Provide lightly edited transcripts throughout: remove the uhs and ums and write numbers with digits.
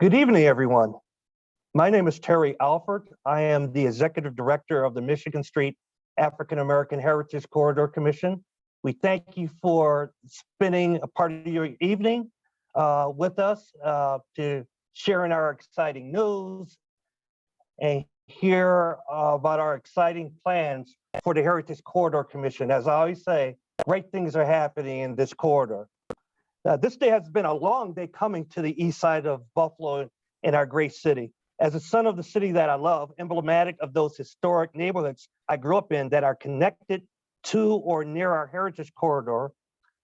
Good evening, everyone. My name is Terry Alford. I am the Executive Director of the Michigan Street African American Heritage Corridor Commission. We thank you for spending a part of your evening with us to sharing our exciting news and hear about our exciting plans for the Heritage Corridor Commission. As I always say, great things are happening in this corridor. This day has been a long day coming to the east side of Buffalo in our great city. As a son of the city that I love, emblematic of those historic neighborhoods I grew up in that are connected to or near our heritage corridor,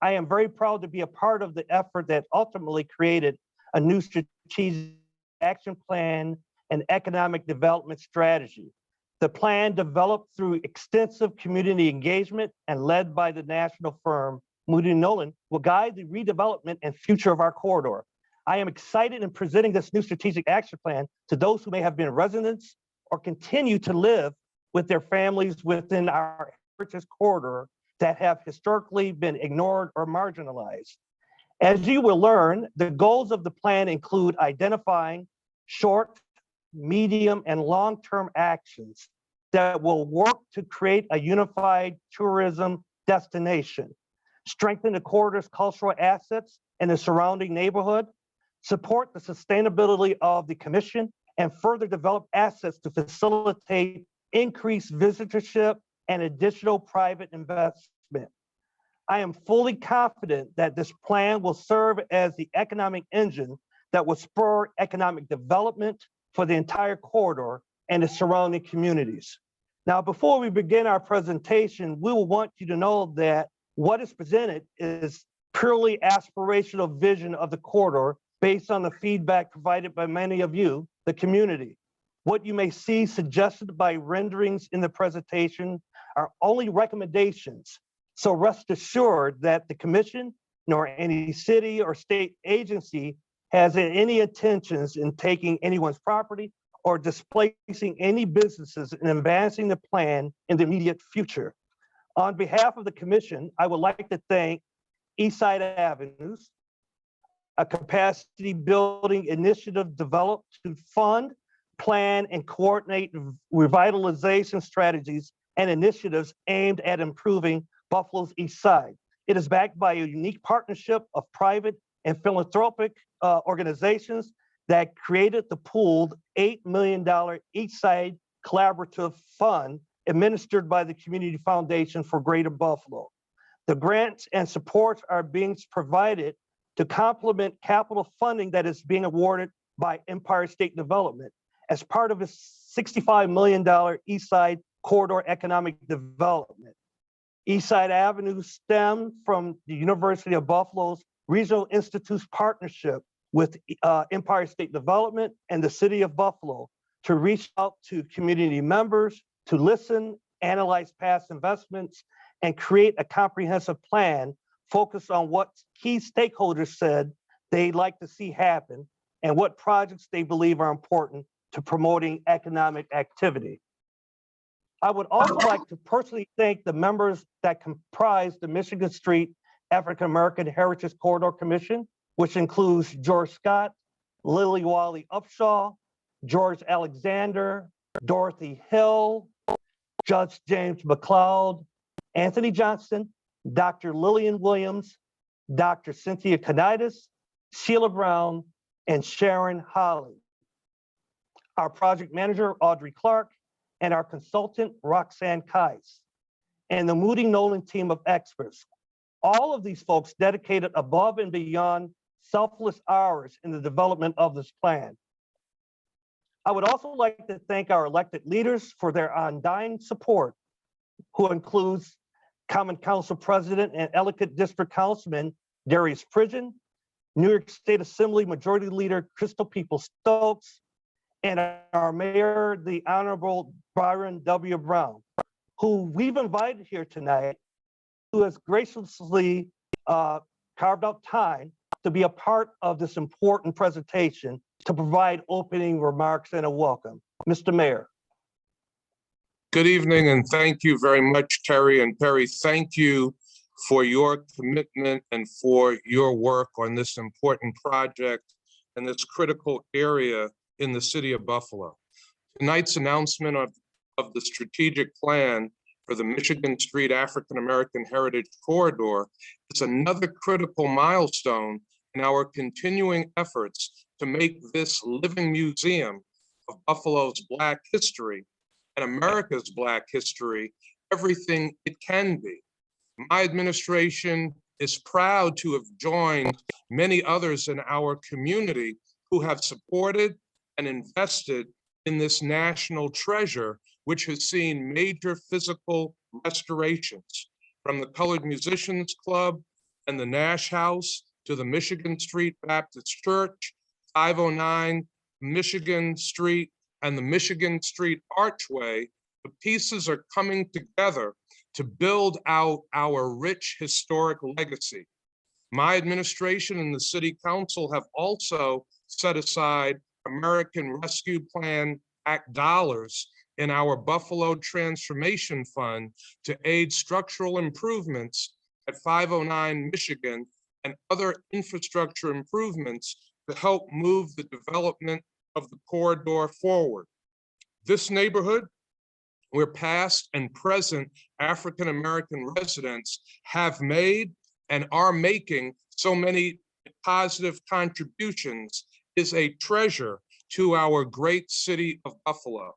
I am very proud to be a part of the effort that ultimately created a new strategic action plan and economic development strategy. The plan, developed through extensive community engagement and led by the national firm Moody Nolan, will guide the redevelopment and future of our corridor. I am excited in presenting this new strategic action plan to those who may have been residents or continue to live with their families within our heritage corridor that have historically been ignored or marginalized. As you will learn, the goals of the plan include identifying short, medium, and long-term actions that will work to create a unified tourism destination, strengthen the corridor's cultural assets and the surrounding neighborhood, support the sustainability of the commission, and further develop assets to facilitate increased visitorship and additional private investment. I am fully confident that this plan will serve as the economic engine that will spur economic development for the entire corridor and the surrounding communities. Now, before we begin our presentation, we will want you to know that what is presented is purely aspirational vision of the corridor based on the feedback provided by many of you, the community. What you may see suggested by renderings in the presentation are only recommendations. So rest assured that the commission nor any city or state agency has any intentions in taking anyone's property or displacing any businesses in advancing the plan in the immediate future. On behalf of the commission, I would like to thank Eastside Avenues, a capacity building initiative developed to fund, plan, and coordinate revitalization strategies and initiatives aimed at improving Buffalo's East Side. It is backed by a unique partnership of private and philanthropic organizations that created the pooled $8 million East Side Collaborative Fund administered by the Community Foundation for Greater Buffalo. The grants and supports are being provided to complement capital funding that is being awarded by Empire State Development as part of a $65 million East Side Corridor Economic Development. East Side Avenue stemmed from the University of Buffalo's Regional Institute's partnership with Empire State Development and the City of Buffalo to reach out to community members, to listen, analyze past investments, and create a comprehensive plan focused on what key stakeholders said they'd like to see happen and what projects they believe are important to promoting economic activity. I would also like to personally thank the members that comprise the Michigan Street African American Heritage Corridor Commission, which includes George Scott, Lily Wally Upshaw, George Alexander, Dorothy Hill, Judge James McLeod, Anthony Johnson, Dr. Lillian Williams, Dr. Cynthia Canidas, Sheila Brown, and Sharon Holly. Our project manager, Audrey Clark, and our consultant, Roxanne Kais, and the Moody Nolan team of experts. All of these folks dedicated above and beyond selfless hours in the development of this plan. I would also like to thank our elected leaders for their undying support, who includes Common Council President and Ellicott District Councilman Darius Pridgeon, New York State Assembly Majority Leader Crystal People-Stokes, and our Mayor, the Honorable Byron W. Brown, who we've invited here tonight, who has graciously carved out time to be a part of this important presentation to provide opening remarks and a welcome. Mr. Mayor. Good evening, and thank you very much, Terry. And Perry, thank you for your commitment and for your work on this important project in this critical area in the city of Buffalo. Tonight's announcement of the strategic plan for the Michigan Street African American Heritage Corridor is another critical milestone in our continuing efforts to make this living museum of Buffalo's Black history and America's Black history everything it can be. My administration is proud to have joined many others in our community who have supported and invested in this national treasure, which has seen major physical restorations, from the Colored Musicians Club and the Nash House to the Michigan Street Baptist Church, 509 Michigan Street, and the Michigan Street Archway. The pieces are coming together to build out our rich historic legacy. My administration and the City Council have also set aside American Rescue Plan Act dollars in our Buffalo Transformation Fund to aid structural improvements at 509 Michigan and other infrastructure improvements to help move the development of the corridor forward. This neighborhood, where past and present African American residents have made and are making so many positive contributions, is a treasure to our great city of Buffalo.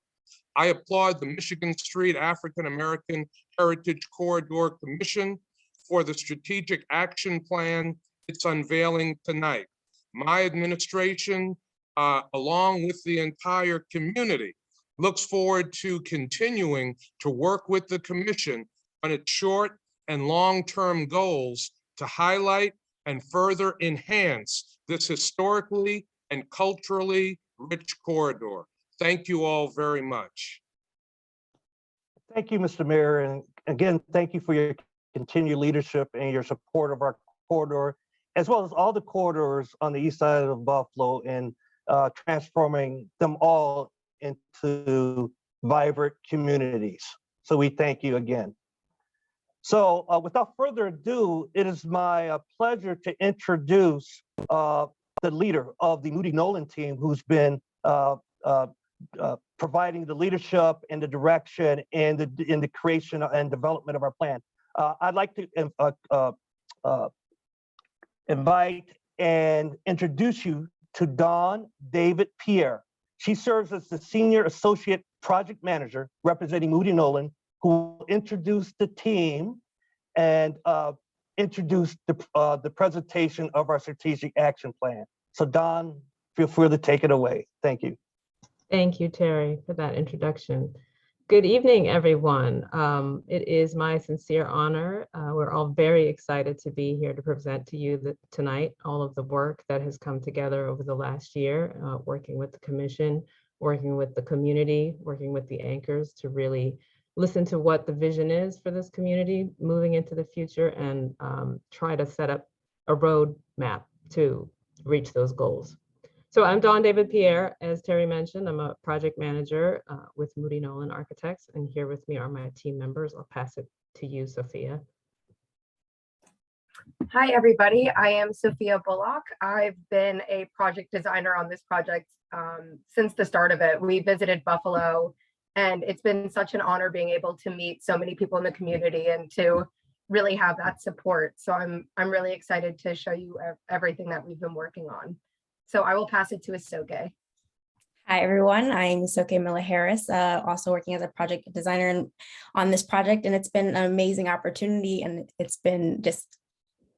I applaud the Michigan Street African American Heritage Corridor Commission for the strategic action plan it's unveiling tonight. My administration, along with the entire community, looks forward to continuing to work with the commission on its short and long-term goals to highlight and further enhance this historically and culturally rich corridor. Thank you all very much. Thank you, Mr. Mayor. And again, thank you for your continued leadership and your support of our corridor, as well as all the corridors on the east side of Buffalo, and transforming them all into vibrant communities. So we thank you again. So without further ado, it is my pleasure to introduce the leader of the Moody Nolan team, who's been providing the leadership and the direction and in the creation and development of our plan. I'd like to invite and introduce you to Dawn David Pierre. She serves as the Senior Associate Project Manager representing Moody Nolan, who will introduce the team and introduce the presentation of our strategic action plan. So Dawn, feel free to take it away. Thank you. Thank you, Terry, for that introduction. Good evening, everyone. It is my sincere honor. We're all very excited to be here to present to you tonight all of the work that has come together over the last year, working with the commission, working with the community, working with the anchors to really listen to what the vision is for this community moving into the future, and try to set up a roadmap to reach those goals. So I'm Dawn David Pierre. As Terry mentioned, I'm a project manager with Moody Nolan Architects, and here with me are my team members. I'll pass it to you, Sophia. Hi, everybody. I am Sophia Bullock. I've been a project designer on this project since the start of it. We visited Buffalo, and it's been such an honor being able to meet so many people in the community and to really have that support. So I'm really excited to show you everything that we've been working on. So I will pass it to Isoke. Hi, everyone. I'm Isoke Miller-Harris, also working as a project designer on this project, and it's been an amazing opportunity, and it's been just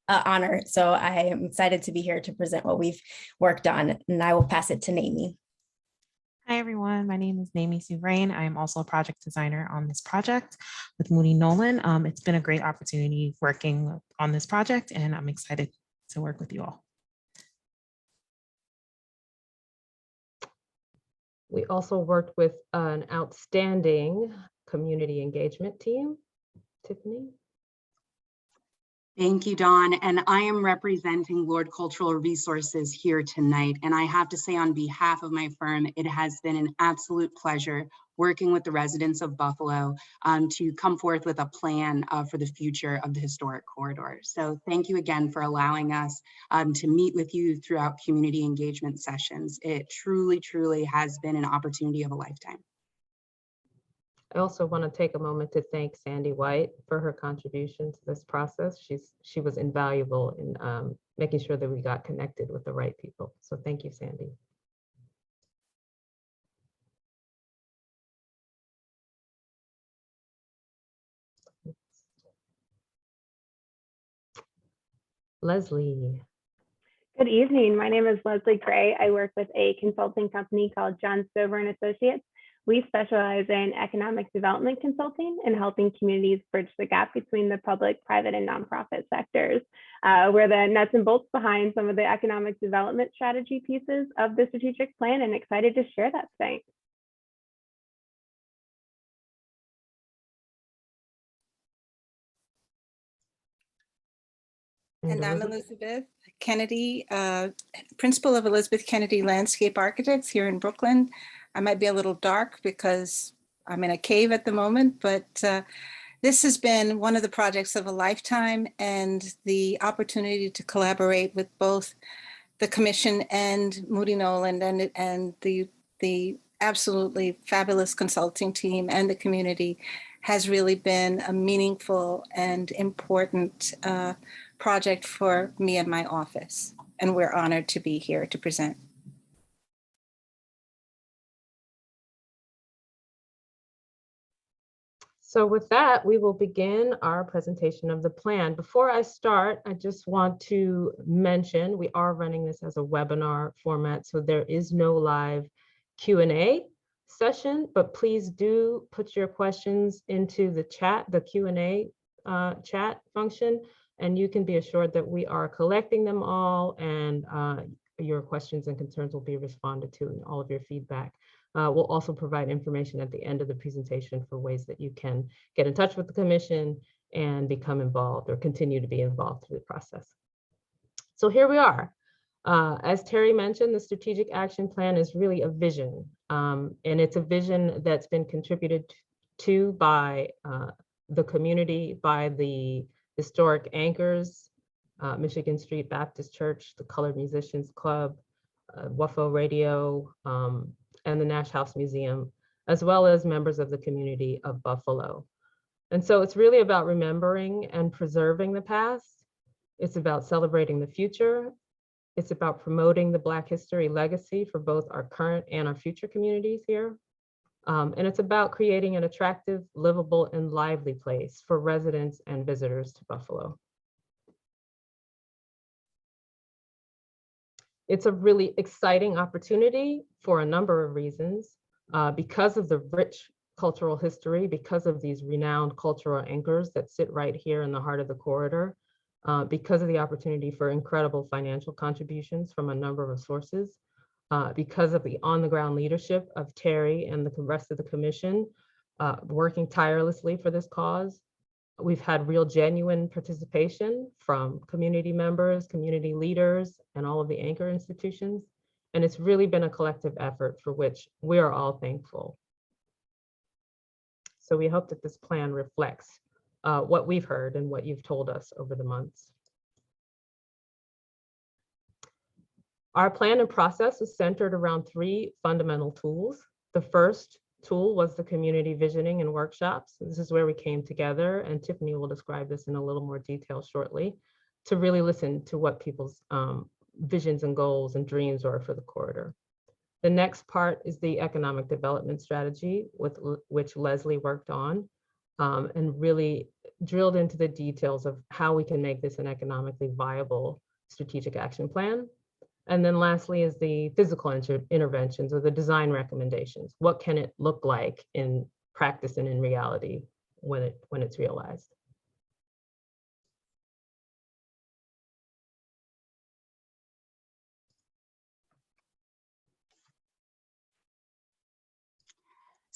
an honor. So I am excited to be here to present what we've worked on, and I will pass it to Naomi. Hi, everyone. My name is Naomi Souverain. I am also a project designer on this project with Moody Nolan. It's been a great opportunity working on this project, and I'm excited to work with you all. We also worked with an outstanding community engagement team. Tiffany. Thank you, Dawn. And I am representing Lord Cultural Resources here tonight. And I have to say, on behalf of my firm, it has been an absolute pleasure working with the residents of Buffalo to come forth with a plan for the future of the historic corridor. So thank you again for allowing us to meet with you throughout community engagement sessions. It truly, truly has been an opportunity of a lifetime. I also want to take a moment to thank Sandy White for her contribution to this process. She was invaluable in making sure that we got connected with the right people. So thank you, Sandy. Leslie. Good evening. My name is Leslie Gray. I work with a consulting company called John Stover and Associates. We specialize in economic development consulting and helping communities bridge the gap between the public, private, and nonprofit sectors. We're the nuts and bolts behind some of the economic development strategy pieces of the strategic plan, and excited to share that tonight. And I'm Elizabeth Kennedy, principal of Elizabeth Kennedy Landscape Architects here in Brooklyn. I might be a little dark because I'm in a cave at the moment, but this has been one of the projects of a lifetime, and the opportunity to collaborate with both the commission and Moody Nolan and the absolutely fabulous consulting team and the community has really been a meaningful and important project for me and my office. And we're honored to be here to present. So with that, we will begin our presentation of the plan. Before I start, I just want to mention we are running this as a webinar format, so there is no live Q&A session, but please do put your questions into the chat, the Q&A chat function, and you can be assured that we are collecting them all, and your questions and concerns will be responded to, and all of your feedback. We'll also provide information at the end of the presentation for ways that you can get in touch with the commission and become involved or continue to be involved through the process. So here we are. As Terry mentioned, the strategic action plan is really a vision, and it's a vision that's been contributed to by the community, by the historic anchors, Michigan Street Baptist Church, the Colored Musicians Club, WFO Radio, and the Nash House Museum, as well as members of the community of Buffalo. And so it's really about remembering and preserving the past. It's about celebrating the future. It's about promoting the Black history legacy for both our current and our future communities here. And it's about creating an attractive, livable, and lively place for residents and visitors to Buffalo. It's a really exciting opportunity for a number of reasons, because of the rich cultural history, because of these renowned cultural anchors that sit right here in the heart of the corridor, because of the opportunity for incredible financial contributions from a number of sources, because of the on-the-ground leadership of Terry and the rest of the commission working tirelessly for this cause. We've had real genuine participation from community members, community leaders, and all of the anchor institutions. And it's really been a collective effort for which we are all thankful. So we hope that this plan reflects what we've heard and what you've told us over the months. Our plan and process is centered around 3 fundamental tools. The first tool was the community visioning and workshops. This is where we came together, and Tiffany will describe this in a little more detail shortly, to really listen to what people's visions and goals and dreams are for the corridor. The next part is the economic development strategy, with which Leslie worked on, and really drilled into the details of how we can make this an economically viable strategic action plan. And then lastly is the physical interventions, or the design recommendations. What can it look like in practice and in reality when it's realized?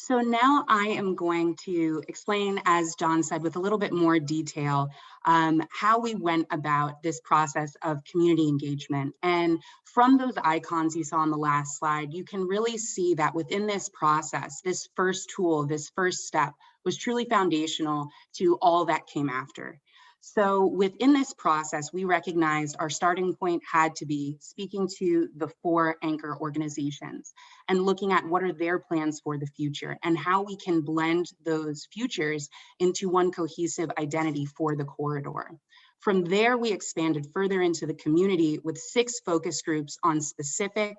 So now I am going to explain, as John said, with a little bit more detail, how we went about this process of community engagement. And from those icons you saw on the last slide, you can really see that within this process, this first tool, this first step was truly foundational to all that came after. So within this process, we recognized our starting point had to be speaking to the 4 anchor organizations and looking at what are their plans for the future and how we can blend those futures into one cohesive identity for the corridor. From there, we expanded further into the community with 6 focus groups on specific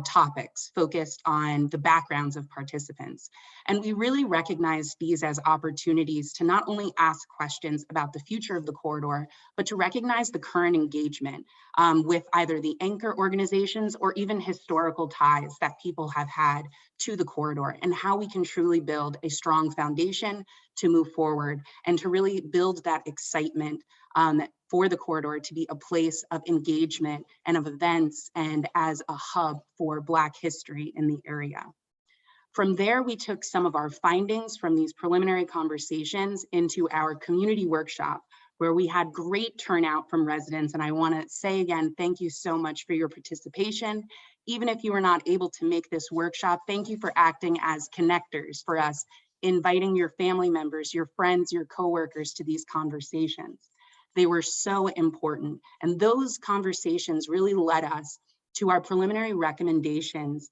topics focused on the backgrounds of participants. And we really recognized these as opportunities to not only ask questions about the future of the corridor, but to recognize the current engagement with either the anchor organizations or even historical ties that people have had to the corridor, and how we can truly build a strong foundation to move forward and to really build that excitement for the corridor to be a place of engagement and of events and as a hub for Black history in the area. From there, we took some of our findings from these preliminary conversations into our community workshop, where we had great turnout from residents. And I want to say again, thank you so much for your participation. Even if you were not able to make this workshop, thank you for acting as connectors for us, inviting your family members, your friends, your coworkers to these conversations. They were so important. And those conversations really led us to our preliminary recommendations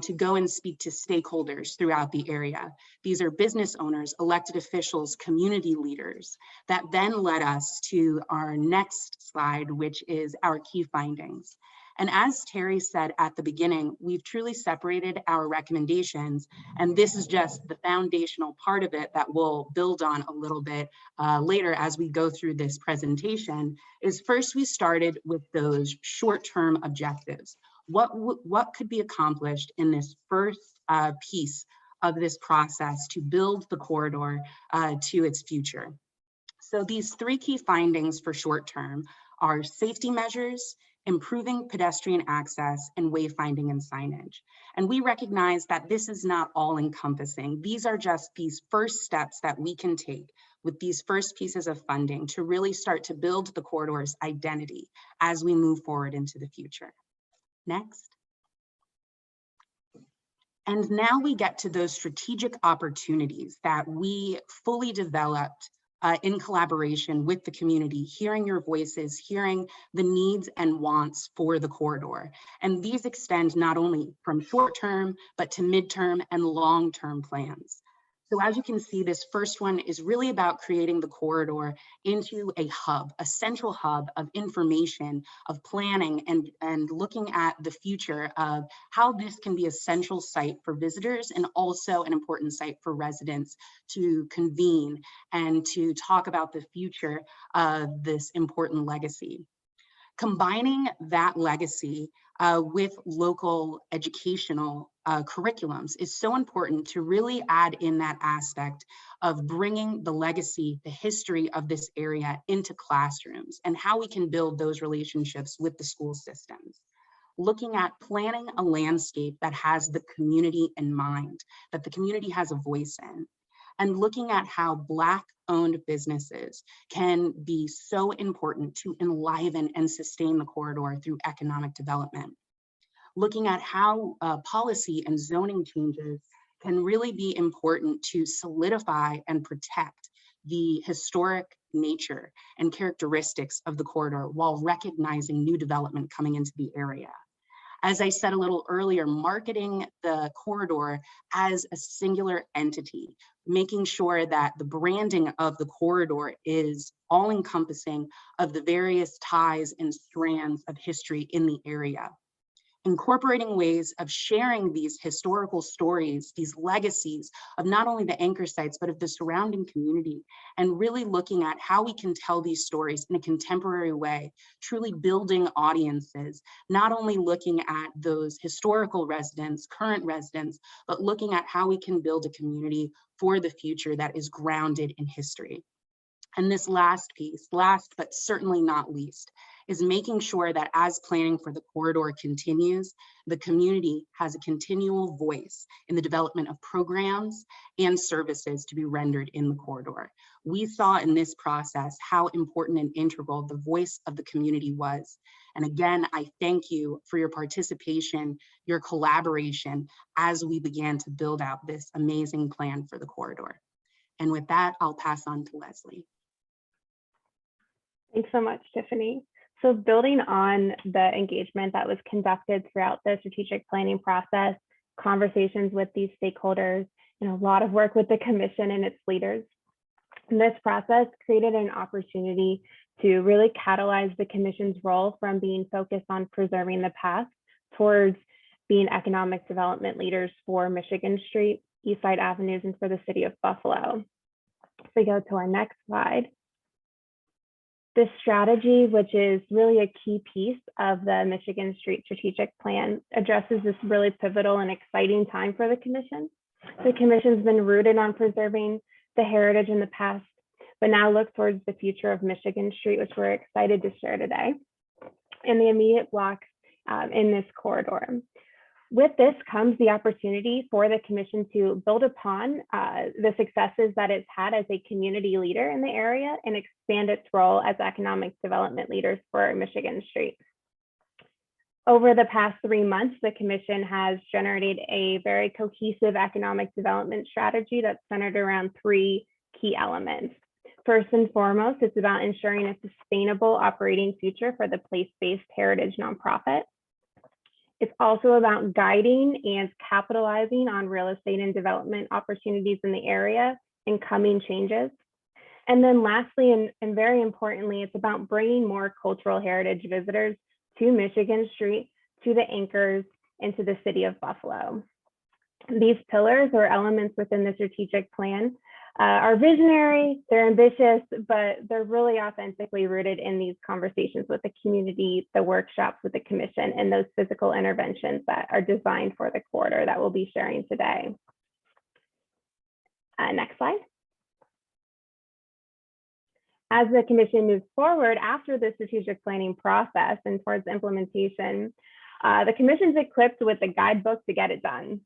to go and speak to stakeholders throughout the area. These are business owners, elected officials, community leaders. That then led us to our next slide, which is our key findings. And as Terry said at the beginning, we've truly separated our recommendations, and this is just the foundational part of it that we'll build on a little bit later as we go through this presentation. Is first we started with those short-term objectives. What could be accomplished in this first piece of this process to build the corridor to its future? So these 3 key findings for short-term are safety measures, improving pedestrian access, and wayfinding and signage. And we recognize that this is not all encompassing. These are just these first steps that we can take with these first pieces of funding to really start to build the corridor's identity as we move forward into the future. Next. And now we get to those strategic opportunities that we fully developed in collaboration with the community, hearing your voices, hearing the needs and wants for the corridor. And these extend not only from short-term, but to midterm and long-term plans. So as you can see, this first one is really about creating the corridor into a hub, a central hub of information, of planning, and looking at the future of how this can be a central site for visitors and also an important site for residents to convene and to talk about the future of this important legacy. Combining that legacy with local educational curriculums is so important to really add in that aspect of bringing the legacy, the history of this area into classrooms and how we can build those relationships with the school systems. Looking at planning a landscape that has the community in mind, that the community has a voice in, and looking at how Black-owned businesses can be so important to enliven and sustain the corridor through economic development. Looking at how policy and zoning changes can really be important to solidify and protect the historic nature and characteristics of the corridor while recognizing new development coming into the area. As I said a little earlier, marketing the corridor as a singular entity, making sure that the branding of the corridor is all-encompassing of the various ties and strands of history in the area. Incorporating ways of sharing these historical stories, these legacies of not only the anchor sites, but of the surrounding community, and really looking at how we can tell these stories in a contemporary way, truly building audiences, not only looking at those historical residents, current residents, but looking at how we can build a community for the future that is grounded in history. And this last piece, last but certainly not least, is making sure that as planning for the corridor continues, the community has a continual voice in the development of programs and services to be rendered in the corridor. We saw in this process how important and integral the voice of the community was. And again, I thank you for your participation, your collaboration as we began to build out this amazing plan for the corridor. And with that, I'll pass on to Leslie. Thanks so much, Tiffany. So building on the engagement that was conducted throughout the strategic planning process, conversations with these stakeholders, and a lot of work with the commission and its leaders, this process created an opportunity to really catalyze the commission's role from being focused on preserving the past towards being economic development leaders for Michigan Street, East Side Avenues, and for the city of Buffalo. If we go to our next slide. This strategy, which is really a key piece of the Michigan Street Strategic Plan, addresses this really pivotal and exciting time for the commission. The commission's been rooted on preserving the heritage in the past, but now look towards the future of Michigan Street, which we're excited to share today, and the immediate blocks in this corridor. With this comes the opportunity for the commission to build upon the successes that it's had as a community leader in the area and expand its role as economic development leaders for Michigan Street. Over the past 3 months, the commission has generated a very cohesive economic development strategy that's centered around 3 key elements. First and foremost, it's about ensuring a sustainable operating future for the place-based heritage nonprofit. It's also about guiding and capitalizing on real estate and development opportunities in the area and coming changes. And then lastly, and very importantly, it's about bringing more cultural heritage visitors to Michigan Street, to the anchors, and to the city of Buffalo. These pillars or elements within the strategic plan are visionary, they're ambitious, but they're really authentically rooted in these conversations with the community, the workshops with the commission, and those physical interventions that are designed for the corridor that we'll be sharing today. Next slide. As the commission moves forward after the strategic planning process and towards implementation, the commission's equipped with a guidebook to get it done.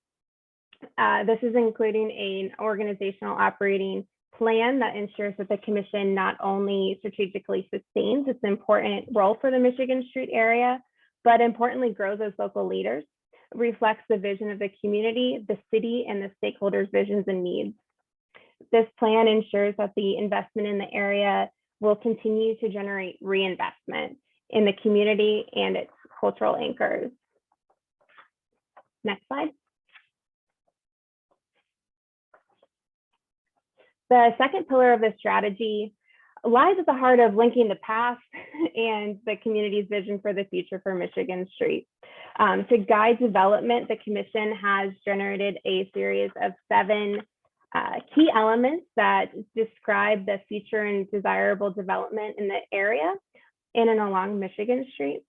This is including an organizational operating plan that ensures that the commission not only strategically sustains its important role for the Michigan Street area, but importantly grows as local leaders, reflects the vision of the community, the city, and the stakeholders' visions and needs. This plan ensures that the investment in the area will continue to generate reinvestment in the community and its cultural anchors. Next slide. The second pillar of the strategy lies at the heart of linking the past and the community's vision for the future for Michigan Street. To guide development, the commission has generated a series of 7 key elements that describe the future and desirable development in the area in and along Michigan Street.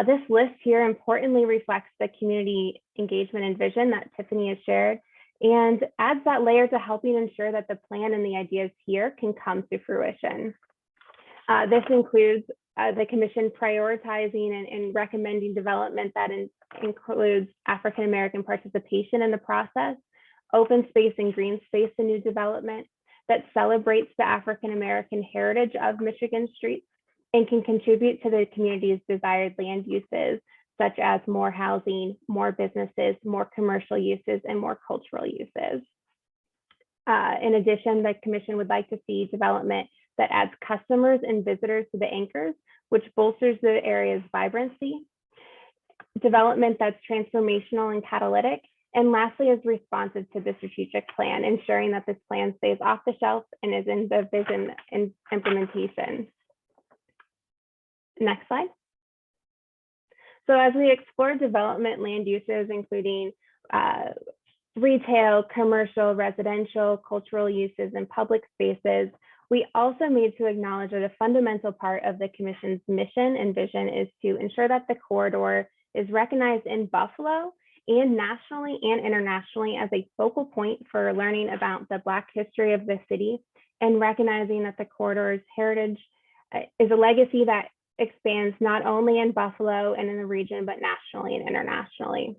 This list here importantly reflects the community engagement and vision that Tiffany has shared, and adds that layer to helping ensure that the plan and the ideas here can come to fruition. This includes the commission prioritizing and recommending development that includes African American participation in the process, open space and green space in new development that celebrates the African American heritage of Michigan Street and can contribute to the community's desired land uses, such as more housing, more businesses, more commercial uses, and more cultural uses. In addition, the commission would like to see development that adds customers and visitors to the anchors, which bolsters the area's vibrancy, development that's transformational and catalytic, and lastly is responsive to the strategic plan, ensuring that this plan stays off the shelf and is in the vision and implementation. Next slide. So as we explore development land uses, including retail, commercial, residential, cultural uses, and public spaces, we also need to acknowledge that a fundamental part of the commission's mission and vision is to ensure that the corridor is recognized in Buffalo and nationally and internationally as a focal point for learning about the Black history of the city and recognizing that the corridor's heritage is a legacy that expands not only in Buffalo and in the region, but nationally and internationally.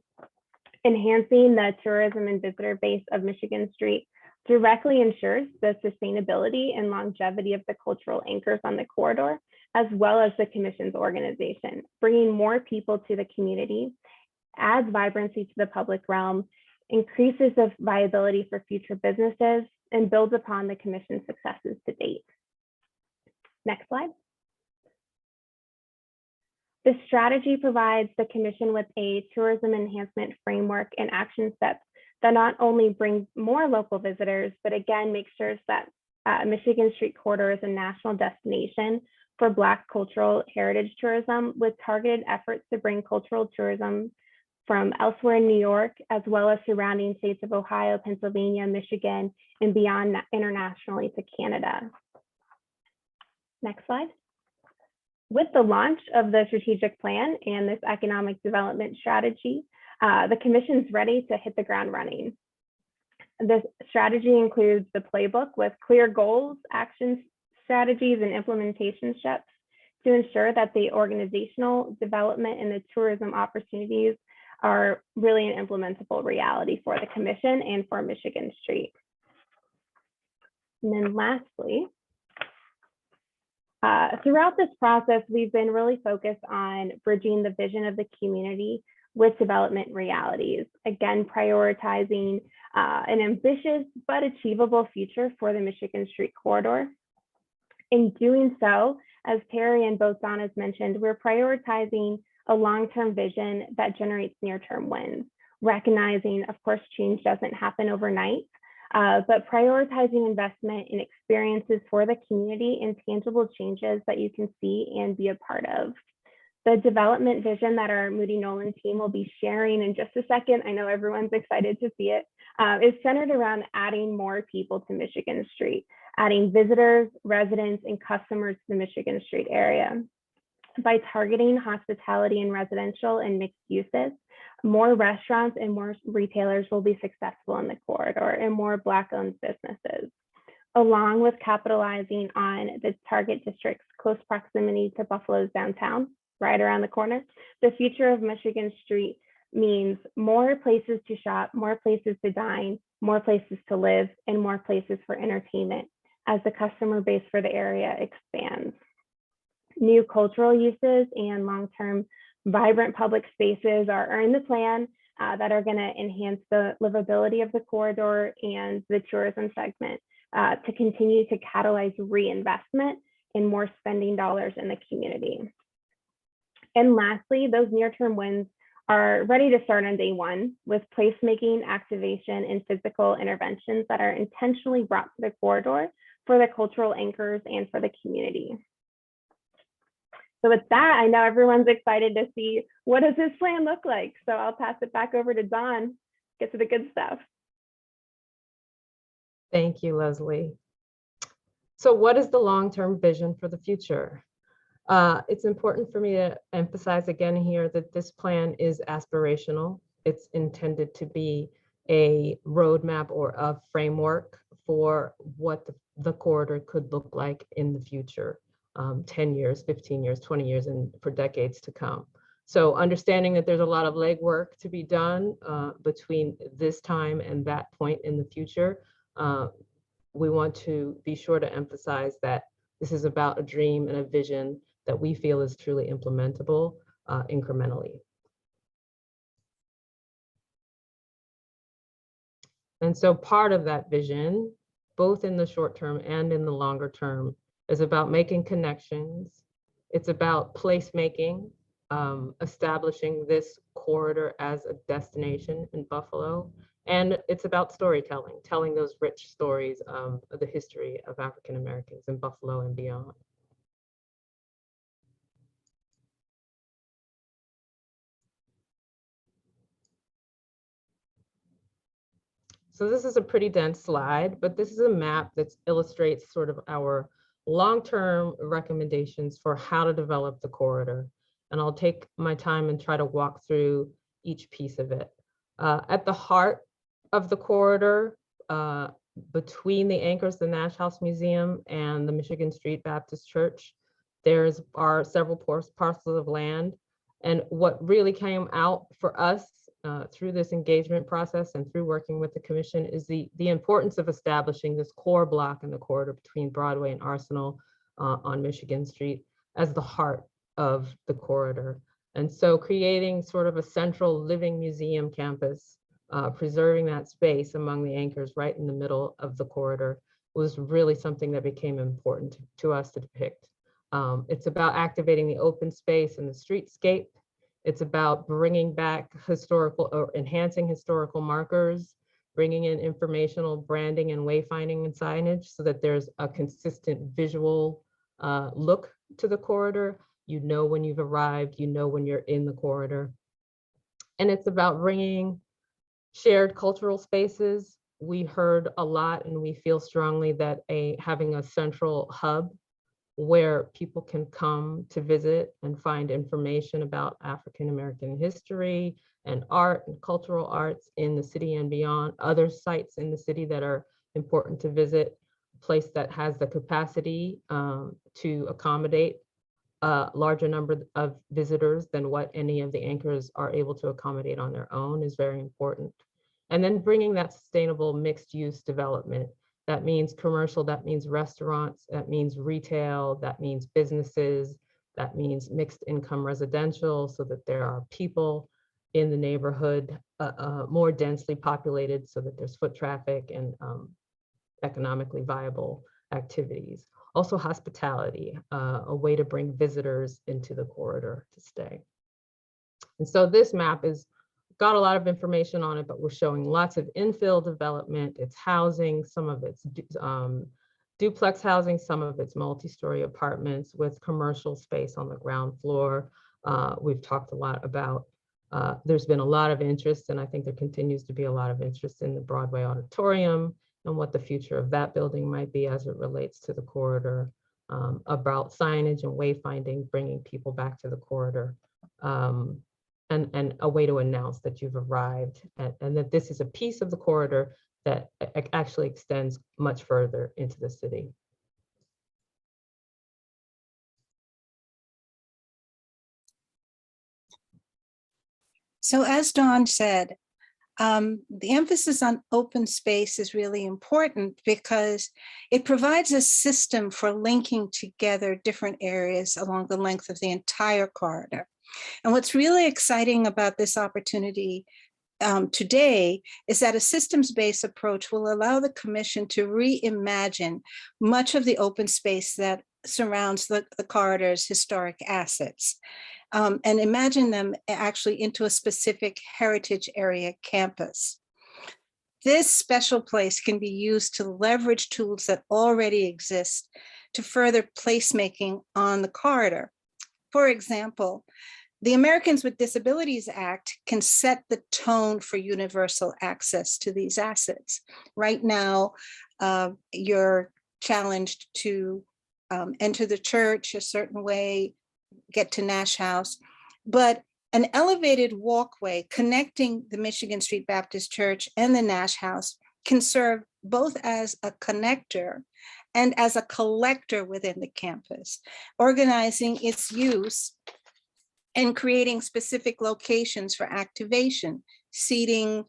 Enhancing the tourism and visitor base of Michigan Street directly ensures the sustainability and longevity of the cultural anchors on the corridor, as well as the commission's organization. Bringing more people to the community adds vibrancy to the public realm, increases the viability for future businesses, and builds upon the commission's successes to date. Next slide. The strategy provides the commission with a tourism enhancement framework and action steps that not only bring more local visitors, but again, make sure that Michigan Street Corridor is a national destination for Black cultural heritage tourism, with targeted efforts to bring cultural tourism from elsewhere in New York, as well as surrounding states of Ohio, Pennsylvania, Michigan, and beyond internationally to Canada. Next slide. With the launch of the strategic plan and this economic development strategy, the commission's ready to hit the ground running. This strategy includes the playbook with clear goals, actions, strategies, and implementation steps to ensure that the organizational development and the tourism opportunities are really an implementable reality for the commission and for Michigan Street. And then lastly, throughout this process, we've been really focused on bridging the vision of the community with development realities. Again, prioritizing an ambitious but achievable future for the Michigan Street Corridor. In doing so, as Terry and both Donna's mentioned, we're prioritizing a long-term vision that generates near-term wins, recognizing, of course, change doesn't happen overnight, but prioritizing investment in experiences for the community and tangible changes that you can see and be a part of. The development vision that our Moody Nolan team will be sharing in just a second, I know everyone's excited to see it, is centered around adding more people to Michigan Street, adding visitors, residents, and customers to the Michigan Street area. By targeting hospitality and residential and mixed uses, more restaurants and more retailers will be successful in the corridor and more Black-owned businesses, along with capitalizing on the target district's close proximity to Buffalo's downtown, right around the corner. The future of Michigan Street means more places to shop, more places to dine, more places to live, and more places for entertainment as the customer base for the area expands. New cultural uses and long-term vibrant public spaces are in the plan that are going to enhance the livability of the corridor and the tourism segment to continue to catalyze reinvestment and more spending dollars in the community. And lastly, those near-term wins are ready to start on day one with placemaking, activation, and physical interventions that are intentionally brought to the corridor for the cultural anchors and for the community. So with that, I know everyone's excited to see what does this plan look like. So I'll pass it back over to Dawn, get to the good stuff. Thank you, Leslie. So what is the long-term vision for the future? It's important for me to emphasize again here that this plan is aspirational. It's intended to be a roadmap or a framework for what the corridor could look like in the future. 10 years, 15 years, 20 years, and for decades to come. So understanding that there's a lot of legwork to be done between this time and that point in the future, we want to be sure to emphasize that this is about a dream and a vision that we feel is truly implementable incrementally. And so part of that vision, both in the short term and in the longer term, is about making connections. It's about placemaking, establishing this corridor as a destination in Buffalo. And it's about storytelling, telling those rich stories of the history of African Americans in Buffalo and beyond. So this is a pretty dense slide, but this is a map that illustrates sort of our long-term recommendations for how to develop the corridor. And I'll take my time and try to walk through each piece of it. At the heart of the corridor, between the anchors, the Nash House Museum and the Michigan Street Baptist Church, There's several parcels of land. And what really came out for us through this engagement process and through working with the commission is the importance of establishing this core block in the corridor between Broadway and Arsenal on Michigan Street as the heart of the corridor. And so creating sort of a central living museum campus, preserving that space among the anchors right in the middle of the corridor was really something that became important to us to depict. It's about activating the open space and the streetscape. It's about bringing back historical or enhancing historical markers, bringing in informational branding and wayfinding and signage so that there's a consistent visual look to the corridor. You know when you've arrived, you know when you're in the corridor. And it's about bringing shared cultural spaces. We heard a lot and we feel strongly that having a central hub where people can come to visit and find information about African American history and art and cultural arts in the city and beyond, other sites in the city that are important to visit, a place that has the capacity to accommodate a larger number of visitors than what any of the anchors are able to accommodate on their own is very important. And then bringing that sustainable mixed use development. That means commercial, that means restaurants, that means retail, that means businesses, that means mixed income residential so that there are people in the neighborhood more densely populated so that there's foot traffic and economically viable activities. Also hospitality, a way to bring visitors into the corridor to stay. And so this map is got a lot of information on it, but we're showing lots of infill development. It's housing, some of it's duplex housing, some of it's multi-story apartments with commercial space on the ground floor. We've talked a lot about, there's been a lot of interest, and I think there continues to be a lot of interest in the Broadway Auditorium and what the future of that building might be as it relates to the corridor, about signage and wayfinding, bringing people back to the corridor. And a way to announce that you've arrived and that this is a piece of the corridor that actually extends much further into the city. So as Dawn said, the emphasis on open space is really important because it provides a system for linking together different areas along the length of the entire corridor. And what's really exciting about this opportunity today is that a systems-based approach will allow the commission to reimagine much of the open space that surrounds the corridor's historic assets and imagine them actually into a specific heritage area campus. This special place can be used to leverage tools that already exist to further placemaking on the corridor. For example, the Americans with Disabilities Act can set the tone for universal access to these assets. Right now, you're challenged to enter the church a certain way, get to Nash House, but an elevated walkway connecting the Michigan Street Baptist Church and the Nash House can serve both as a connector and as a collector within the campus, organizing its use and creating specific locations for activation, seating,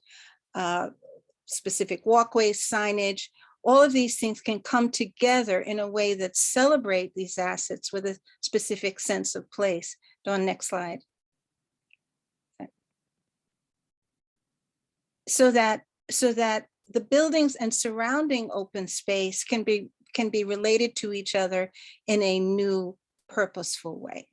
specific walkways, signage. All of these things can come together in a way that celebrate these assets with a specific sense of place. Dawn, next slide. So that the buildings and surrounding open space can be related to each other in a new, purposeful way.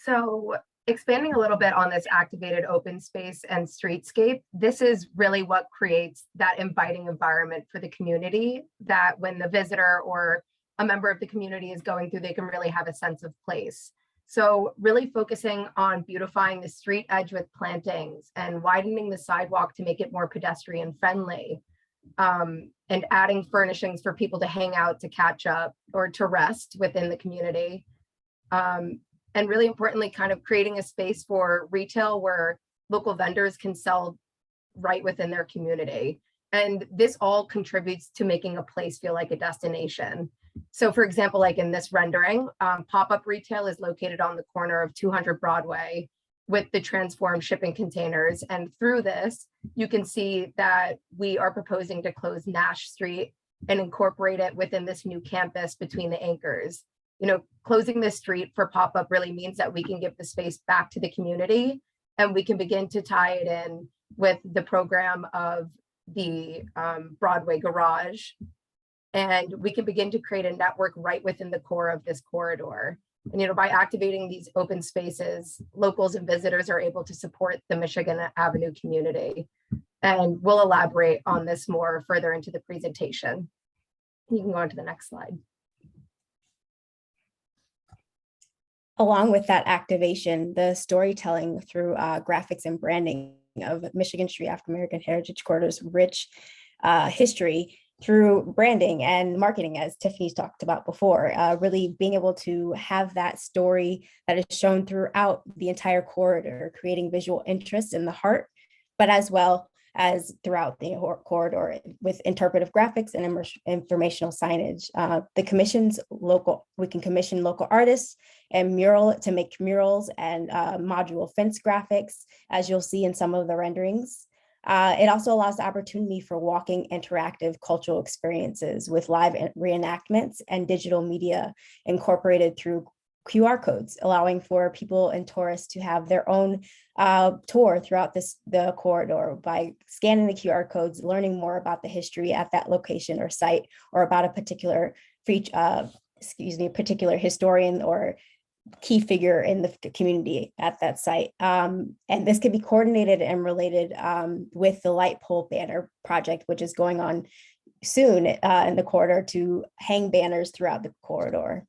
So expanding a little bit on this activated open space and streetscape, this is really what creates that inviting environment for the community that when the visitor or a member of the community is going through, they can really have a sense of place. So really focusing on beautifying the street edge with plantings and widening the sidewalk to make it more pedestrian friendly, and adding furnishings for people to hang out, to catch up, or to rest within the community. And really importantly, kind of creating a space for retail where local vendors can sell right within their community. And this all contributes to making a place feel like a destination. So for example, like in this rendering, pop-up retail is located on the corner of 200 Broadway with the transformed shipping containers. And through this, you can see that we are proposing to close Nash Street and incorporate it within this new campus between the anchors. You know, closing this street for pop-up really means that we can give the space back to the community, and we can begin to tie it in with the program of the Broadway Garage. And we can begin to create a network right within the core of this corridor. And, you know, by activating these open spaces, locals and visitors are able to support the Michigan Avenue community. And we'll elaborate on this more further into the presentation. You can go on to the next slide. Along with that activation, the storytelling through graphics and branding of Michigan Street African American Heritage Corridor's rich history through branding and marketing, as Tiffany's talked about before, really being able to have that story that is shown throughout the entire corridor, creating visual interest in the heart, but as well as throughout the corridor with interpretive graphics and informational signage. We can commission local artists and to make murals and module fence graphics, as you'll see in some of the renderings. It also allows the opportunity for walking interactive cultural experiences with live reenactments and digital media incorporated through QR codes, allowing for people and tourists to have their own tour throughout the corridor by scanning the QR codes, learning more about the history at that location or site, or about a particular particular historian or key figure in the community at that site. And this can be coordinated and related with the light pole banner project, which is going on soon in the corridor to hang banners throughout the corridor.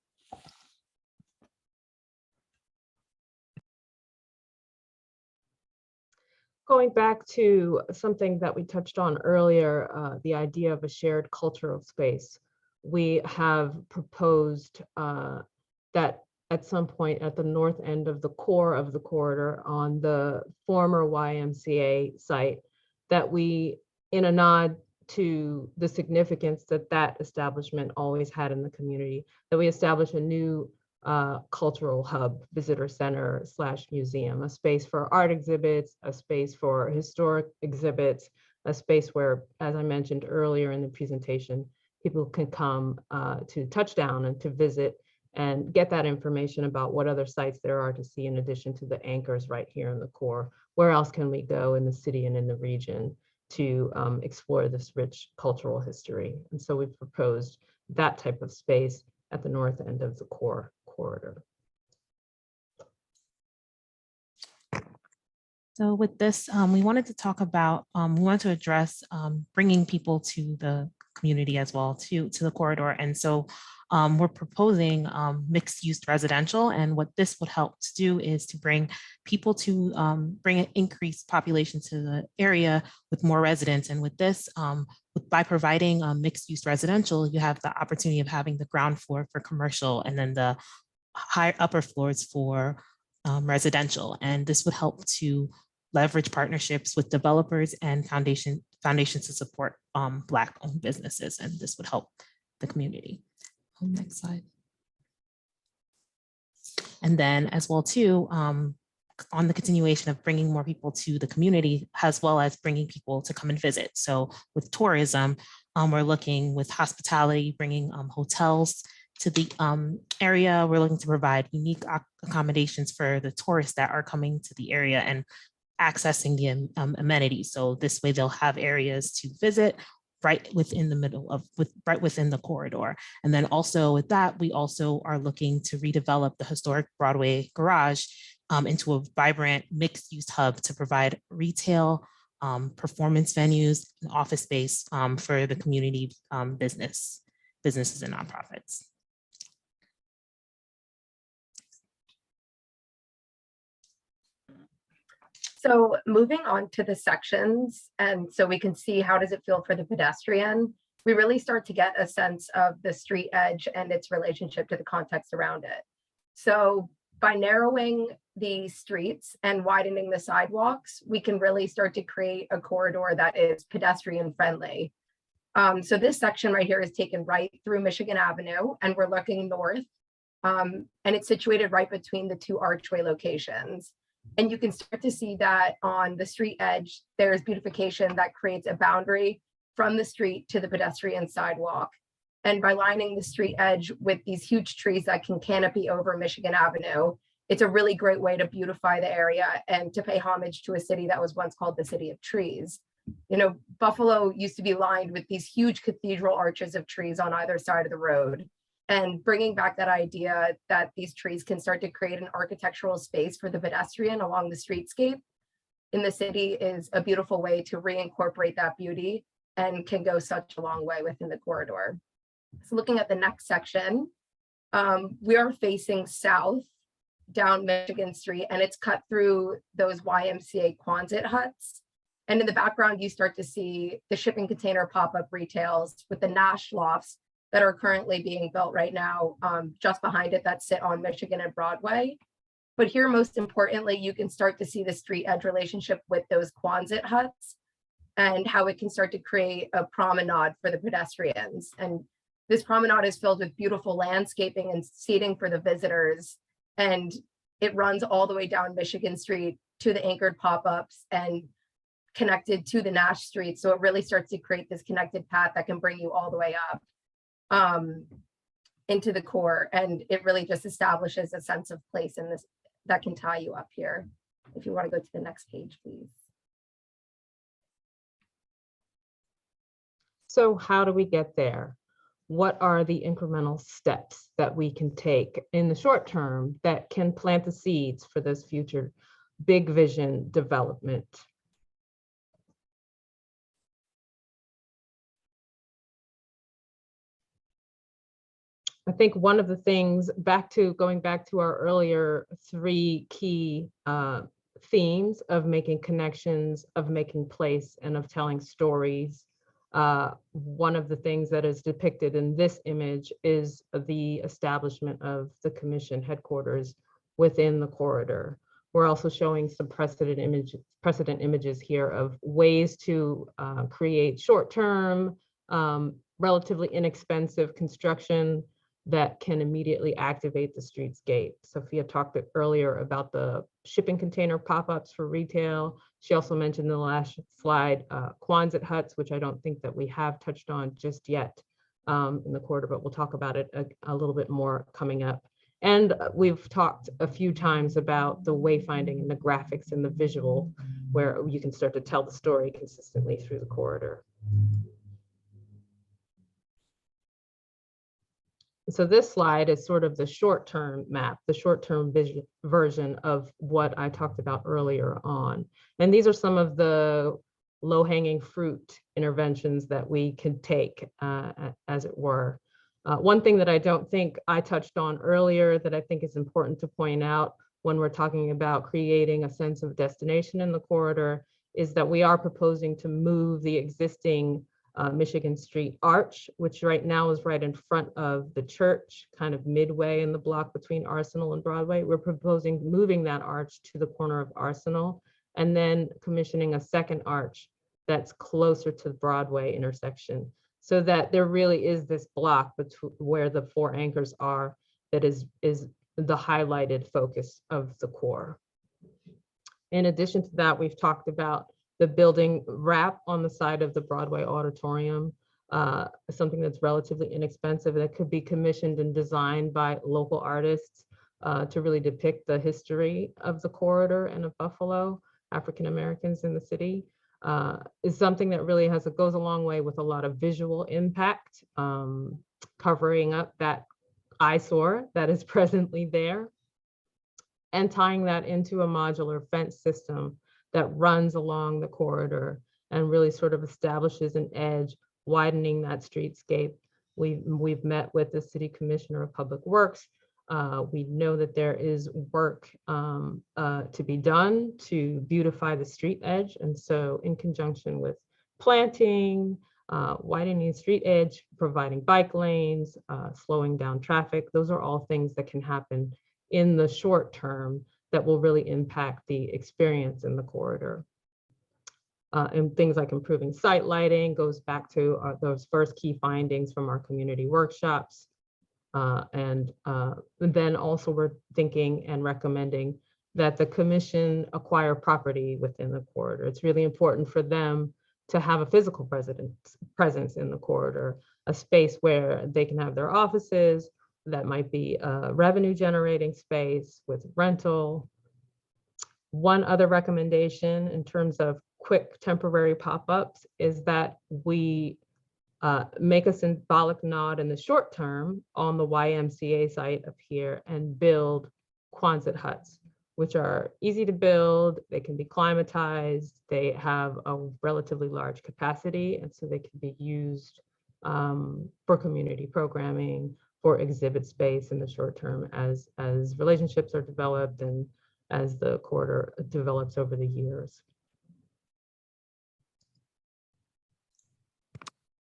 Going back to something that we touched on earlier, the idea of a shared cultural space. We have proposed that at some point at the north end of the core of the corridor on the former YMCA site, that we, in a nod to the significance that that establishment always had in the community, that we establish a new cultural hub, visitor center / museum, a space for art exhibits, a space for historic exhibits, a space where, as I mentioned earlier in the presentation, people can come to touchdown and to visit and get that information about what other sites there are to see in addition to the anchors right here in the core. Where else can we go in the city and in the region to explore this rich cultural history? And so we've proposed that type of space at the north end of the core corridor. So with this, we wanted to talk about, we want to address bringing people to the community as well, to the corridor. And so we're proposing mixed-use residential. And what this would help to do is to bring people to bring an increased population to the area with more residents. And with this, by providing mixed-use residential, you have the opportunity of having the ground floor for commercial and then the upper floors for residential. And this would help to leverage partnerships with developers and foundations to support Black-owned businesses. And this would help the community. Next slide. And then as well too, on the continuation of bringing more people to the community, as well as bringing people to come and visit. So with tourism, we're looking with hospitality, bringing hotels to the area. We're looking to provide unique accommodations for the tourists that are coming to the area and accessing the amenities. So this way they'll have areas to visit right within the middle of, right within the corridor. And then also with that, we also are looking to redevelop the historic Broadway Garage into a vibrant mixed use hub to provide retail, performance venues, and office space for the community businesses and nonprofits. So moving on to the sections, and so we can see how does it feel for the pedestrian, we really start to get a sense of the street edge and its relationship to the context around it. So By narrowing the streets and widening the sidewalks, we can really start to create a corridor that is pedestrian friendly. So this section right here is taken right through Michigan Avenue, and we're looking north. And it's situated right between the two archway locations. And you can start to see that on the street edge, there's beautification that creates a boundary from the street to the pedestrian sidewalk. And by lining the street edge with these huge trees that can canopy over Michigan Avenue, it's a really great way to beautify the area and to pay homage to a city that was once called the City of Trees. You know, Buffalo used to be lined with these huge cathedral arches of trees on either side of the road. And bringing back that idea that these trees can start to create an architectural space for the pedestrian along the streetscape in the city is a beautiful way to reincorporate that beauty and can go such a long way within the corridor. So looking at the next section, we are facing south down Michigan Street, and it's cut through those YMCA Quonset huts. And in the background, you start to see the shipping container pop-up retails with the Nash lofts that are currently being built right now, just behind it, that sit on Michigan and Broadway. But here, most importantly, you can start to see the street edge relationship with those Quonset huts and how it can start to create a promenade for the pedestrians. And this promenade is filled with beautiful landscaping and seating for the visitors. And it runs all the way down Michigan Street to the anchored pop-ups and connected to the Nash Street. So it really starts to create this connected path that can bring you all the way up into the core. And it really just establishes a sense of place in this that can tie you up here. If you want to go to the next page, please. So how do we get there? What are the incremental steps that we can take in the short term that can plant the seeds for this future big vision development? I think one of the things, going back to our earlier three key themes of making connections, of making place, and of telling stories. One of the things that is depicted in this image is the establishment of the commission headquarters within the corridor. We're also showing some precedent images here of ways to create short-term, relatively inexpensive construction that can immediately activate the streetscape. Sophia talked earlier about the shipping container pop-ups for retail. She also mentioned in the last slide, Quonset huts, which I don't think that we have touched on just yet in the corridor, but we'll talk about it a little bit more coming up. And we've talked a few times about the wayfinding and the graphics and the visual, where you can start to tell the story consistently through the corridor. So this slide is sort of the short-term map, the short-term version of what I talked about earlier on. And these are some of the low-hanging fruit interventions that we can take, as it were. One thing that I don't think I touched on earlier that I think is important to point out when we're talking about creating a sense of destination in the corridor is that we are proposing to move the existing Michigan Street arch, which right now is right in front of the church, kind of midway in the block between Arsenal and Broadway. We're proposing moving that arch to the corner of Arsenal and then commissioning a second arch that's closer to the Broadway intersection, so that there really is this block where the four anchors are that is the highlighted focus of the core. In addition to that, we've talked about the building wrap on the side of the Broadway Auditorium, something that's relatively inexpensive that could be commissioned and designed by local artists to really depict the history of the corridor and of Buffalo, African Americans in the city, is something that really goes a long way with a lot of visual impact, covering up that eyesore that is presently there, and tying that into a modular fence system that runs along the corridor and really sort of establishes an edge, widening that streetscape. We've met with the City Commissioner of Public Works. We know that there is work to be done to beautify the street edge. And so in conjunction with planting, widening the street edge, providing bike lanes, slowing down traffic, those are all things that can happen in the short term that will really impact the experience in the corridor. And things like improving site lighting goes back to those first key findings from our community workshops. And then also we're thinking and recommending that the commission acquire property within the corridor. It's really important for them to have a physical presence in the corridor, a space where they can have their offices. That might be a revenue generating space with rental. One other recommendation in terms of quick temporary pop-ups is that we make a symbolic nod in the short term on the YMCA site up here and build Quonset huts, which are easy to build. They can be climatized. They have a relatively large capacity, and so they can be used for community programming, for exhibit space in the short term as relationships are developed and as the corridor develops over the years.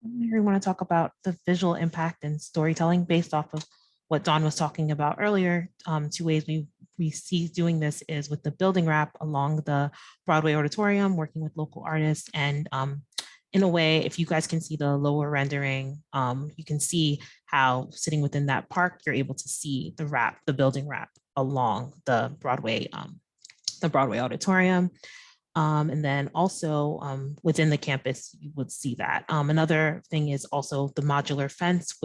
We want to talk about the visual impact and storytelling based off of what Dawn was talking about earlier. Two ways we see doing this is with the building wrap along the Broadway Auditorium, working with local artists. And in a way, if you guys can see the lower rendering, you can see how sitting within that park, you're able to see the building wrap along the Broadway Auditorium. And then also within the campus, you would see that. Another thing is also the modular fence,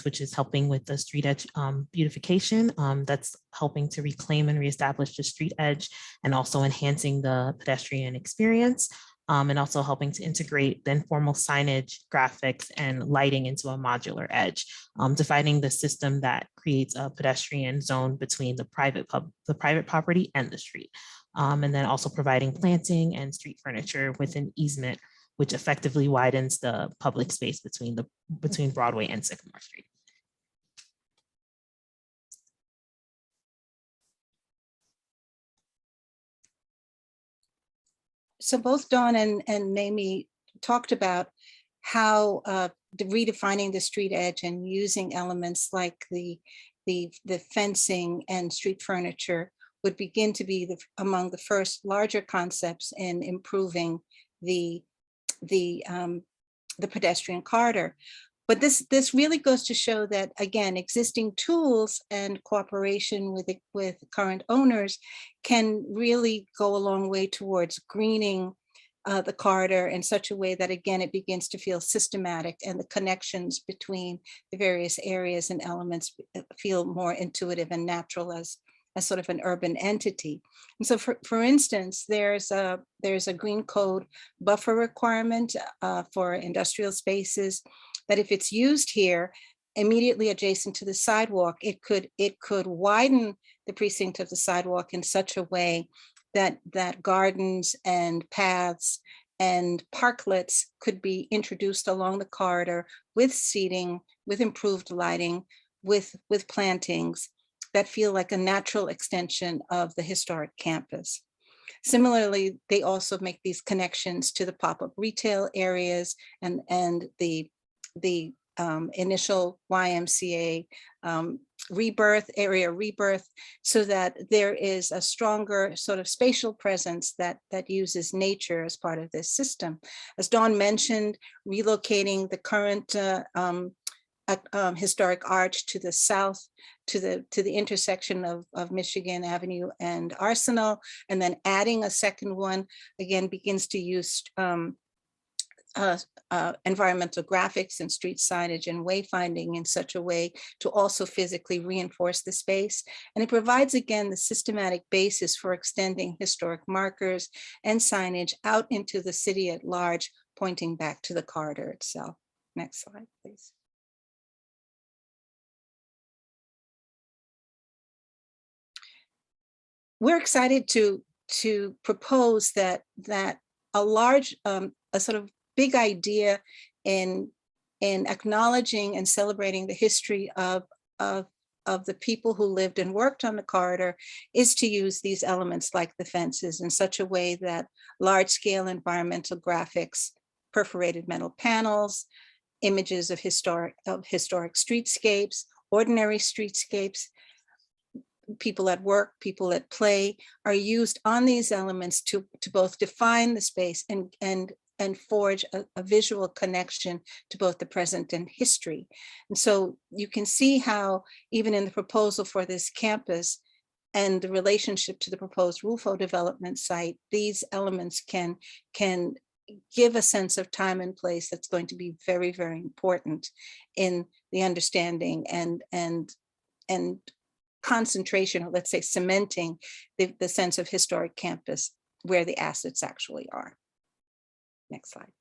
which is helping with the street edge beautification. That's helping to reclaim and reestablish the street edge and also enhancing the pedestrian experience. And also helping to integrate the informal signage, graphics, and lighting into a modular edge, defining the system that creates a pedestrian zone between the private property and the street. And then also providing planting and street furniture with an easement, which effectively widens the public space between Broadway and Sycamore Street. So both Dawn and Mamie talked about how redefining the street edge and using elements like the fencing and street furniture would begin to be among the first larger concepts in improving the pedestrian corridor. But this really goes to show that, again, existing tools and cooperation with current owners can really go a long way towards greening the corridor in such a way that, again, it begins to feel systematic and the connections between the various areas and elements feel more intuitive and natural as sort of an urban entity. And so for instance, there's a green code buffer requirement for industrial spaces that if it's used here immediately adjacent to the sidewalk, it could widen the precinct of the sidewalk in such a way that gardens and paths and parklets could be introduced along the corridor with seating, with improved lighting, with plantings that feel like a natural extension of the historic campus. Similarly, they also make these connections to the pop-up retail areas and the initial YMCA area rebirth, so that there is a stronger sort of spatial presence that uses nature as part of this system. As Dawn mentioned, relocating the current historic arch to the south, to the intersection of Michigan Avenue and Arsenal, and then adding a second one, again, begins to use environmental graphics and street signage and wayfinding in such a way to also physically reinforce the space. And it provides, again, the systematic basis for extending historic markers and signage out into the city at large, pointing back to the corridor itself. Next slide, please. We're excited to propose that a large, a sort of big idea in acknowledging and celebrating the history of the people who lived and worked on the corridor is to use these elements like the fences in such a way that large-scale environmental graphics, perforated metal panels, images of historic streetscapes, ordinary streetscapes, people at work, people at play, are used on these elements to both define the space and forge a visual connection to both the present and history. And so you can see how even in the proposal for this campus and the relationship to the proposed Rufo development site, these elements can give a sense of time and place that's going to be very, very important in the understanding and concentration, or let's say cementing the sense of historic campus where the assets actually are. Next slide.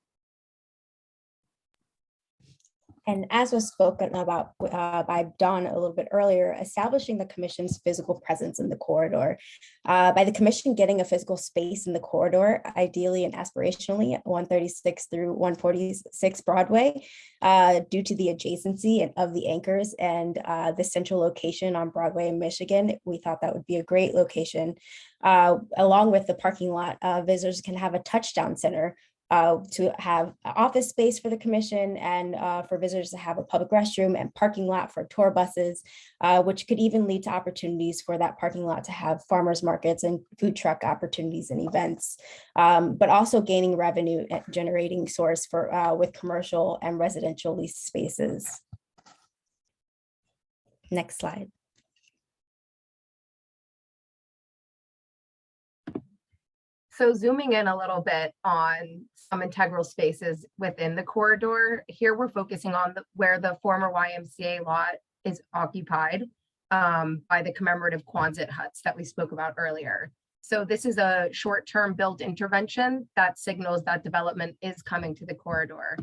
And as was spoken about by Dawn a little bit earlier, establishing the commission's physical presence in the corridor. By the commission getting a physical space in the corridor, ideally and aspirationally at 136 through 146 Broadway, due to the adjacency of the anchors and the central location on Broadway in Michigan, we thought that would be a great location. Along with the parking lot, visitors can have a touchdown center to have office space for the commission and for visitors to have a public restroom and parking lot for tour buses, which could even lead to opportunities for that parking lot to have farmers markets and food truck opportunities and events, but also gaining revenue generating source for with commercial and residential lease spaces. Next slide. So zooming in a little bit on some integral spaces within the corridor, here we're focusing on where the former YMCA lot is occupied by the commemorative Quonset huts that we spoke about earlier. So this is a short-term built intervention that signals that development is coming to the corridor.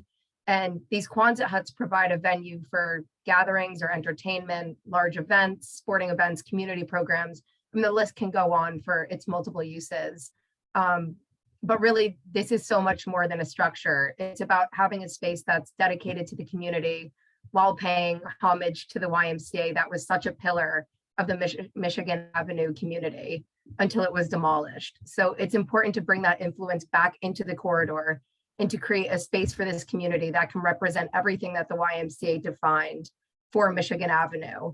And these Quonset huts provide a venue for gatherings or entertainment, large events, sporting events, community programs. I mean, the list can go on for its multiple uses. But really, this is so much more than a structure. It's about having a space that's dedicated to the community while paying homage to the YMCA that was such a pillar of the Michigan Avenue community until it was demolished. So it's important to bring that influence back into the corridor and to create a space for this community that can represent everything that the YMCA defined for Michigan Avenue.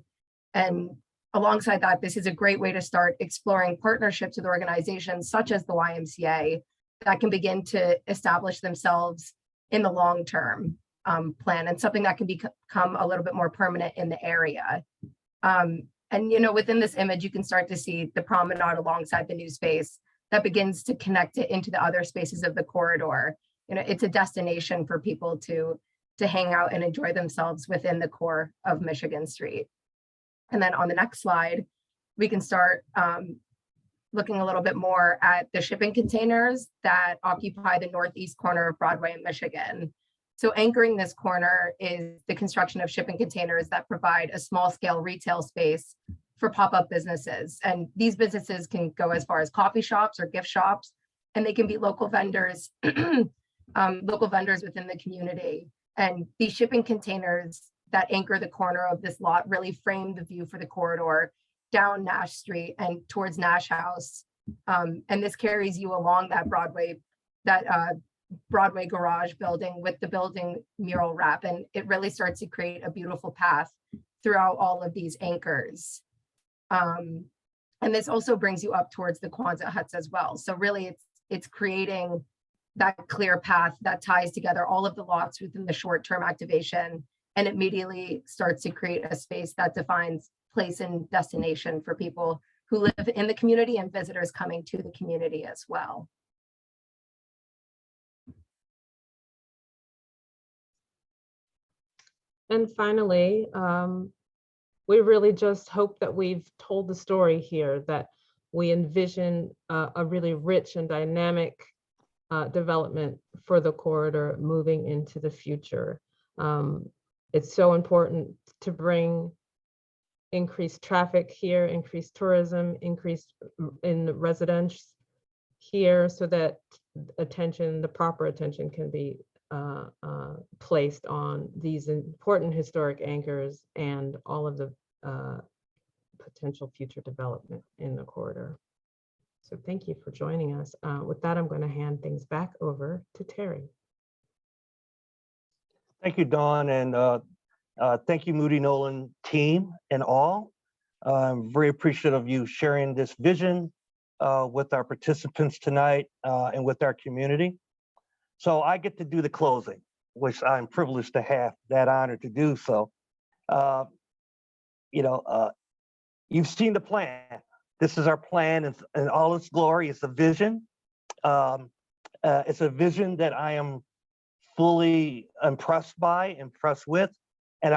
And alongside that, this is a great way to start exploring partnerships with organizations such as the YMCA that can begin to establish themselves in the long-term plan and something that can become a little bit more permanent in the area. And you know, within this image, you can start to see the promenade alongside the new space that begins to connect it into the other spaces of the corridor. You know, it's a destination for people to hang out and enjoy themselves within the core of Michigan Street. And then on the next slide, we can start looking a little bit more at the shipping containers that occupy the northeast corner of Broadway in Michigan. So anchoring this corner is the construction of shipping containers that provide a small scale retail space for pop-up businesses. And these businesses can go as far as coffee shops or gift shops, and they can be local vendors, local vendors within the community. And these shipping containers that anchor the corner of this lot really frame the view for the corridor down Nash Street and towards Nash House. And this carries you along that Broadway garage building with the building mural wrap. And it really starts to create a beautiful path throughout all of these anchors. And this also brings you up towards the Quonset huts as well. So really it's creating that clear path that ties together all of the lots within the short-term activation and immediately starts to create a space that defines place and destination for people who live in the community and visitors coming to the community as well. And finally, we really just hope that we've told the story here, that we envision a really rich and dynamic development for the corridor moving into the future. It's so important to bring increased traffic here, increased tourism, increased in the residents here, so that the proper attention can be placed on these important historic anchors and all of the potential future development in the corridor. So thank you for joining us. With that, I'm going to hand things back over to Terry. Thank you, Dawn. And Thank you, Moody Nolan team and all. I'm very appreciative of you sharing this vision with our participants tonight and with our community. So I get to do the closing, which I'm privileged to have that honor to do so. You've seen the plan. This is our plan in all its glory. It's a vision. It's a vision that I am fully impressed by, impressed with, and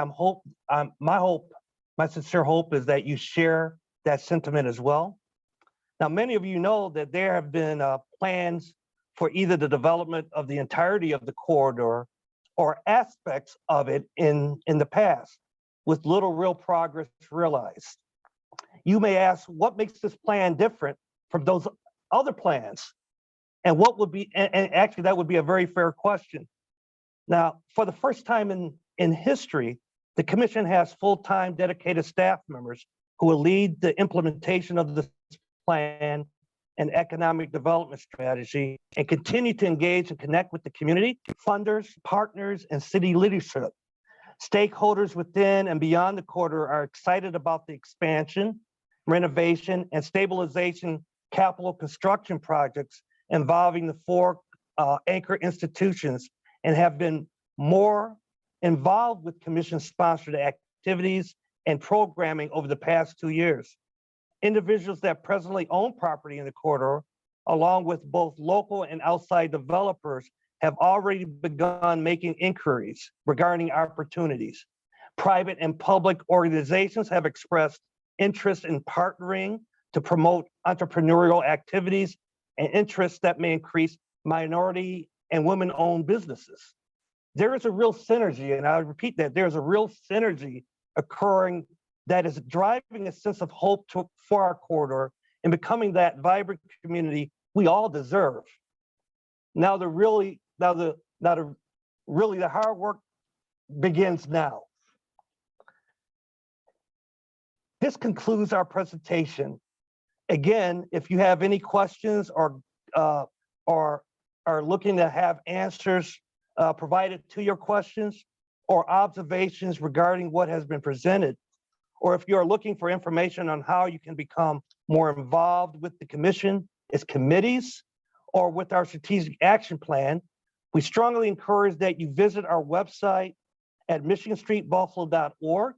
my sincere hope is that you share that sentiment as well. Now, many of you know that there have been plans for either the development of the entirety of the corridor or aspects of it in the past, with little real progress realized. You may ask, what makes this plan different from those other plans? And what would be, and actually that would be a very fair question. Now, for the first time in history, the commission has full-time dedicated staff members who will lead the implementation of this plan and economic development strategy and continue to engage and connect with the community, funders, partners, and city leadership. Stakeholders within and beyond the corridor are excited about the expansion, renovation, and stabilization capital construction projects involving the four anchor institutions and have been more involved with commission-sponsored activities and programming over the past 2 years. Individuals that presently own property in the corridor, along with both local and outside developers, have already begun making inquiries regarding opportunities. Private and public organizations have expressed interest in partnering to promote entrepreneurial activities and interests that may increase minority and women-owned businesses. There is a real synergy, and I repeat that, there's a real synergy occurring that is driving a sense of hope for our corridor and becoming that vibrant community we all deserve. Now the hard work begins now. This concludes our presentation. Again, if you have any questions or are looking to have answers provided to your questions or observations regarding what has been presented, or if you're looking for information on how you can become more involved with the commission, its committees, or with our strategic action plan, we strongly encourage that you visit our website at michiganstreetbuffalo.org,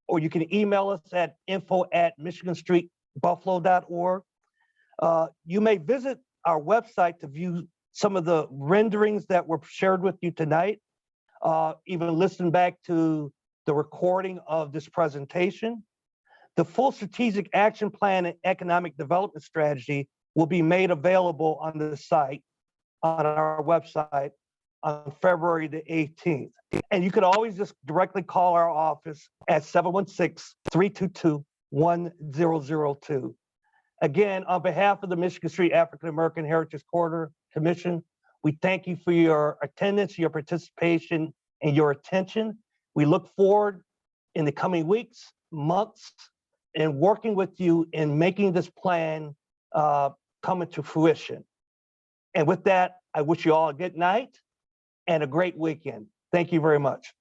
or you can email us at info@michiganstreetbuffalo.org. You may visit our website to view some of the renderings that were shared with you tonight, even listen back to the recording of this presentation. The full strategic action plan and economic development strategy will be made available on the site, on our website, on February the 18th. And you could always just directly call our office at 716-322-1002. Again, on behalf of the Michigan Street African American Heritage Corridor Commission, we thank you for your attendance, your participation, and your attention. We look forward in the coming weeks, months, and working with you in making this plan come into fruition. And with that, I wish you all a good night and a great weekend. Thank you very much.